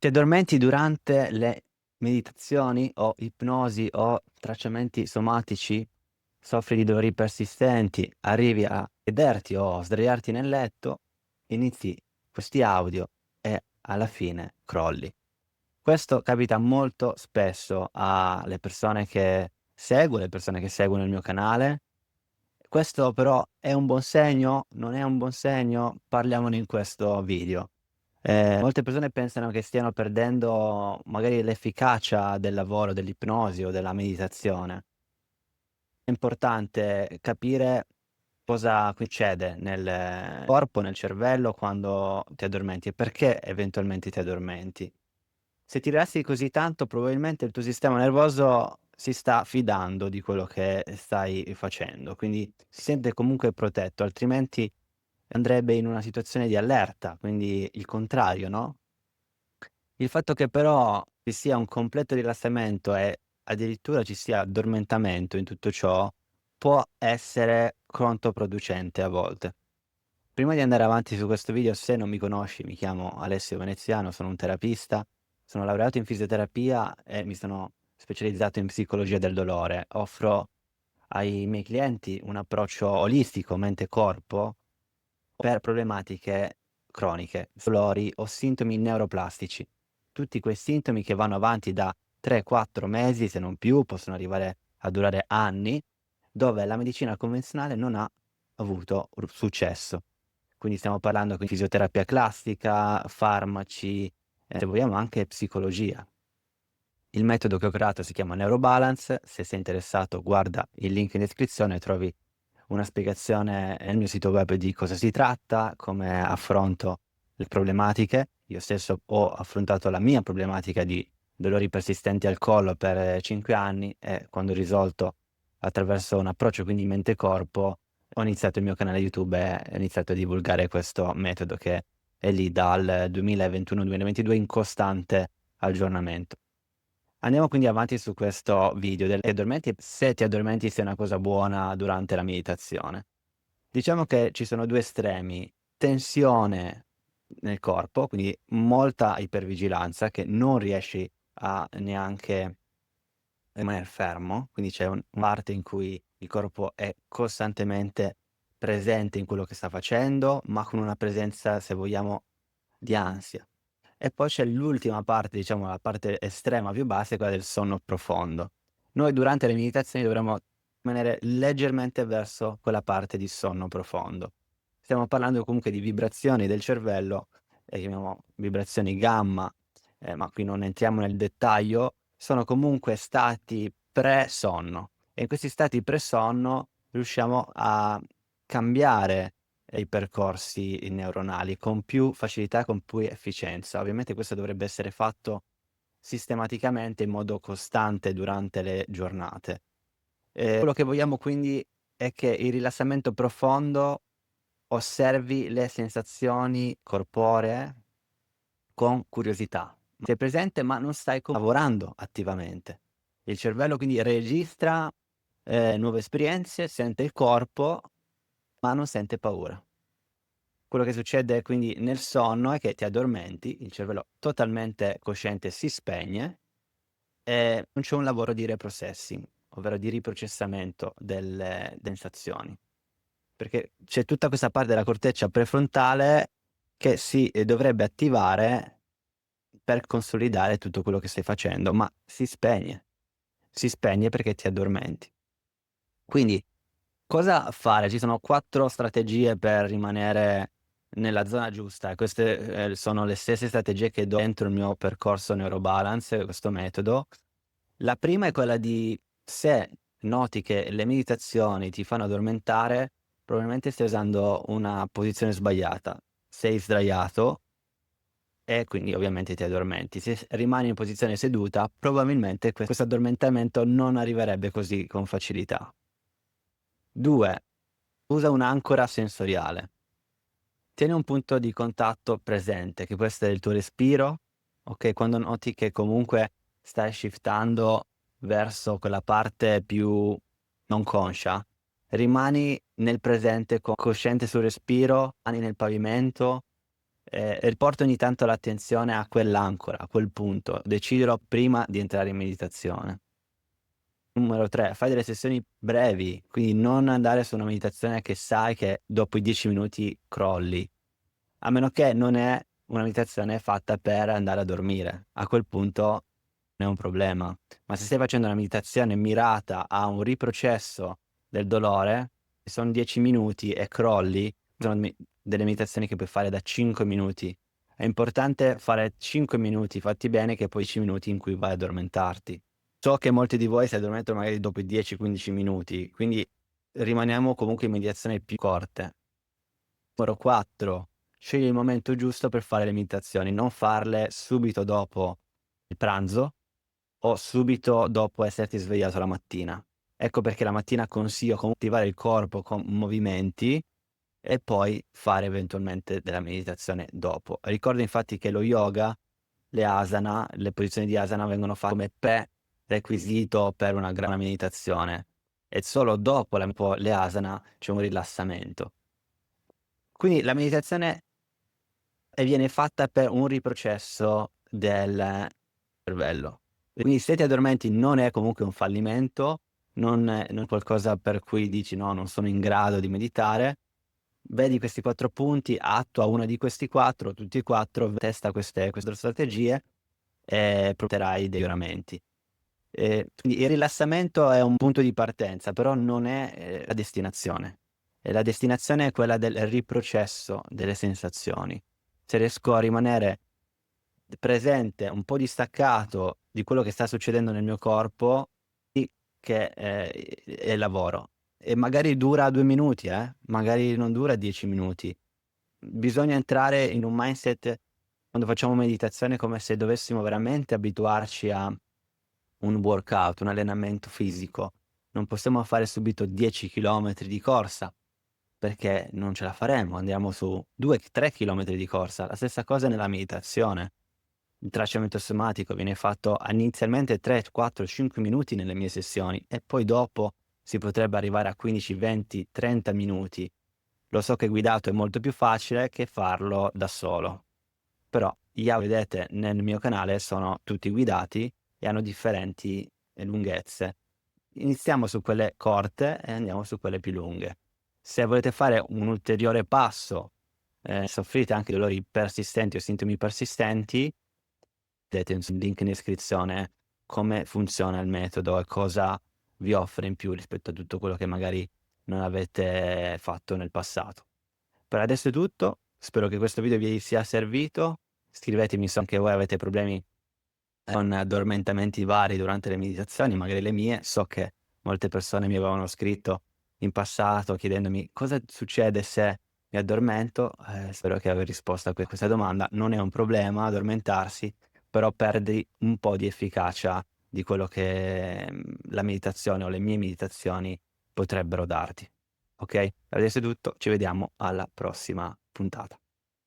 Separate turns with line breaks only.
Ti addormenti durante le meditazioni o ipnosi o tracciamenti somatici? Soffri di dolori persistenti, arrivi a sederti o sdraiarti nel letto, inizi questi audio e alla fine crolli. Questo capita molto spesso alle persone che seguo, le persone che seguono il mio canale. Questo però è un buon segno? Non è un buon segno? Parliamone in questo video. Molte persone pensano che stiano perdendo magari l'efficacia del lavoro, dell'ipnosi o della meditazione. È importante capire cosa succede nel corpo, nel cervello quando ti addormenti e perché eventualmente ti addormenti. Se ti rilassi così tanto, probabilmente il tuo sistema nervoso si sta fidando di quello che stai facendo, quindi si sente comunque protetto, altrimenti andrebbe in una situazione di allerta, quindi il contrario, no? Il fatto che però ci sia un completo rilassamento e addirittura ci sia addormentamento in tutto ciò, può essere controproducente a volte. Prima di andare avanti su questo video, se non mi conosci, mi chiamo Alessio Veneziano, sono un terapista, sono laureato in fisioterapia e mi sono specializzato in psicologia del dolore. Offro ai miei clienti un approccio olistico, mente-corpo, per problematiche croniche, dolori o sintomi neuroplastici. Tutti quei sintomi che vanno avanti da 3, 4 mesi, se non più, possono arrivare a durare anni, dove la medicina convenzionale non ha avuto successo. Quindi stiamo parlando di fisioterapia classica, farmaci, se vogliamo anche psicologia. Il metodo che ho creato si chiama Neurobalance, se sei interessato guarda il link in descrizione, trovi una spiegazione nel mio sito web di cosa si tratta, come affronto le problematiche. Io stesso ho affrontato la mia problematica di dolori persistenti al collo per 5 anni e quando ho risolto attraverso un approccio quindi mente-corpo, ho iniziato il mio canale YouTube e ho iniziato a divulgare questo metodo che è lì dal 2021-2022 in costante aggiornamento. Andiamo quindi avanti su questo video del ti addormenti e se ti addormenti sia una cosa buona durante la meditazione. Diciamo che ci sono 2 estremi: tensione nel corpo, quindi molta ipervigilanza che non riesci a neanche rimaner fermo, quindi c'è una parte in cui il corpo è costantemente presente in quello che sta facendo, ma con una presenza, se vogliamo, di ansia. E poi c'è l'ultima parte, diciamo la parte estrema più bassa, è quella del sonno profondo. Noi durante le meditazioni dovremmo rimanere leggermente verso quella parte di sonno profondo. Stiamo parlando comunque di vibrazioni del cervello, chiamiamo vibrazioni gamma, ma qui non entriamo nel dettaglio, sono comunque stati pre-sonno e in questi stati pre-sonno riusciamo a cambiare i percorsi neuronali con più facilità e con più efficienza. Ovviamente questo dovrebbe essere fatto sistematicamente in modo costante durante le giornate. Quello che vogliamo quindi è che il rilassamento profondo osservi le sensazioni corporee con curiosità. Sei presente ma non stai lavorando attivamente. Il cervello quindi registra, nuove esperienze, sente il corpo, ma non sente paura. Quello che succede quindi nel sonno è che ti addormenti, il cervello totalmente cosciente si spegne e non c'è un lavoro di reprocessing, ovvero di riprocessamento delle sensazioni. Perché c'è tutta questa parte della corteccia prefrontale che si, dovrebbe attivare per consolidare tutto quello che stai facendo, ma si spegne. Si spegne perché ti addormenti. Quindi cosa fare? Ci sono 4 strategie per rimanere nella zona giusta e queste, sono le stesse strategie che do dentro il mio percorso Neurobalance, questo metodo. La prima è quella di se noti che le meditazioni ti fanno addormentare, probabilmente stai usando una posizione sbagliata. Sei sdraiato e quindi ovviamente ti addormenti. Se rimani in posizione seduta, probabilmente questo addormentamento non arriverebbe così con facilità. 2. Usa un'ancora sensoriale. Tieni un punto di contatto presente, che può essere il tuo respiro, okay, quando noti che comunque stai shiftando verso quella parte più non conscia, rimani nel presente cosciente sul respiro, mani nel pavimento, e porto ogni tanto l'attenzione a quell'ancora, a quel punto. Deciderò prima di entrare in meditazione. Numero 3, fai delle sessioni brevi, quindi non andare su una meditazione che sai che dopo i 10 minuti crolli, a meno che non è una meditazione fatta per andare a dormire. A quel punto non è un problema. Ma se stai facendo una meditazione mirata a un riprocesso del dolore, e son 10 minuti e crolli, sono delle meditazioni che puoi fare da 5 minuti. È importante fare 5 minuti fatti bene, che poi 10 minuti in cui vai ad addormentarti. So che molti di voi si addormentano magari dopo i 10, 15 minuti, quindi rimaniamo comunque in meditazioni più corte. Numero 4, scegli il momento giusto per fare le meditazioni, non farle subito dopo il pranzo o subito dopo esserti svegliato la mattina. Ecco perché la mattina consiglio attivare il corpo con movimenti e poi fare eventualmente della meditazione dopo. Ricorda infatti che lo yoga, le asana, le posizioni di asana vengono fatte come prerequisito per una meditazione e solo dopo le asana c'è un rilassamento. Quindi la meditazione viene fatta per un riprocesso del cervello. Quindi se ti addormenti non è comunque un fallimento, non è qualcosa per cui dici: "No, non sono in grado di meditare". Vedi questi 4 punti, attua una di questi 4, tutti e 4, testa queste strategie e porterai dei miglioramenti. Quindi il rilassamento è un punto di partenza, però non è, la destinazione. E la destinazione è quella del riprocesso delle sensazioni. Se riesco a rimanere presente, un po' distaccato di quello che sta succedendo nel mio corpo, sì che, è lavoro. E magari dura 2 minuti, magari non dura 10 minuti. Bisogna entrare in un mindset quando facciamo meditazione come se dovessimo veramente abituarci a un workout, un allenamento fisico. Non possiamo fare subito 10 chilometri di corsa, perché non ce la faremo, andiamo su 2, 3 chilometri di corsa. La stessa cosa nella meditazione. Il tracciamento somatico viene fatto inizialmente 3, 4, 5 minuti nelle mie sessioni e poi dopo si potrebbe arrivare a 15, 20, 30 minuti. Lo so che guidato è molto più facile che farlo da solo, però gli audio che vedete nel mio canale sono tutti guidati e hanno differenti, lunghezze. Iniziamo su quelle corte e andiamo su quelle più lunghe. Se volete fare un ulteriore passo, soffrite anche di dolori persistenti o sintomi persistenti, vedete sul link in descrizione come funziona il metodo e cosa vi offre in più rispetto a tutto quello che magari non avete fatto nel passato. Per adesso è tutto, spero che questo video vi sia servito. Scrivetemi se anche voi avete problemi con addormentamenti vari durante le meditazioni, magari le mie. So che molte persone mi avevano scritto in passato chiedendomi: "Cosa succede se mi addormento?" Spero che aver risposto a questa domanda. Non è un problema addormentarsi, però perdi un po' di efficacia di quello che, la meditazione o le mie meditazioni potrebbero darti. Okay? Per adesso è tutto, ci vediamo alla prossima puntata.